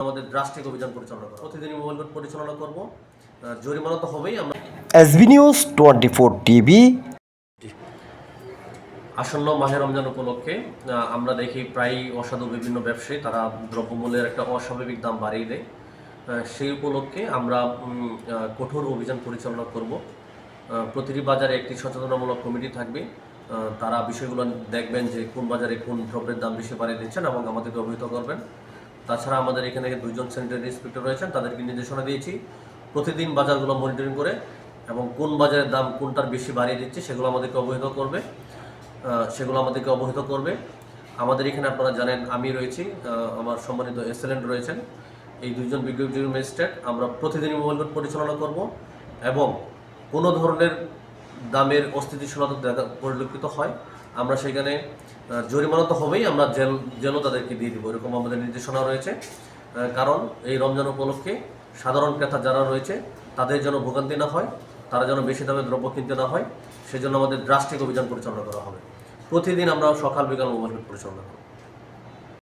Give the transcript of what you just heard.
আমাদের ড্রাস্টিক অভিযান পরিচালনা করব, প্রতিদিনই মোবাইল কোর্ট পরিচালনা করব। জরিমানা তো হবেই। আমরা এসবি নিউজ 24 টিভি। আসন্ন মাহে রমজান উপলক্ষে আমরা দেখি প্রায় অসাধু বিভিন্ন ব্যবসায়ী তারা দ্রব্যমূল্যের একটা অস্বাভাবিক দাম বাড়িয়ে দেয়। সেই উপলক্ষে আমরা কঠোর অভিযান পরিচালনা করব। প্রতিটি বাজারে একটি সচেতনামূলক কমিটি থাকবে। তারা বিষয়গুলো দেখবেন যে কোন বাজারে কোন দ্রব্যের দাম বেশি বাড়িয়ে দিচ্ছেন এবং আমাদেরকে অবহিত করবেন। তাছাড়া আমাদের এখানে 2জন স্যানিটারি ইন্সপেক্টর রয়েছেন, তাদেরকে নির্দেশনা দিয়েছি প্রতিদিন বাজারগুলো মনিটরিং করে এবং কোন বাজারের দাম কোনটার বেশি বাড়িয়ে দিচ্ছে সেগুলো আমাদেরকে অবহিত করবে। আমাদের এখানে আপনারা জানেন আমি রয়েছি, আমার সম্মানিত এক্সেলেন্ট রয়েছেন, এই 2জন বিজ্ঞ ম্যাজিস্ট্রেট। আমরা প্রতিদিনই মোবাইল কোর্ট পরিচালনা করব এবং কোনো ধরনের দামের অস্থিতিশীলতা পরিলক্ষিত হয় আমরা সেখানে জরিমানা তো হবেই, আমরা জেলও তাদেরকে দিয়ে দিব, এরকম আমাদের নির্দেশনা রয়েছে। কারণ এই রমজান উপলক্ষে সাধারণ ক্রেতা যারা রয়েছে তাদের যেন ভোগান্তি না হয়, তারা যেন বেশি দামে দ্রব্য কিনতে না হয়, সেজন্য আমাদের ড্রাস্টিক অভিযান পরিচালনা করা হবে। প্রতিদিন আমরা সকাল বিকাল মোবাইল কোর্ট পরিচালনা করব।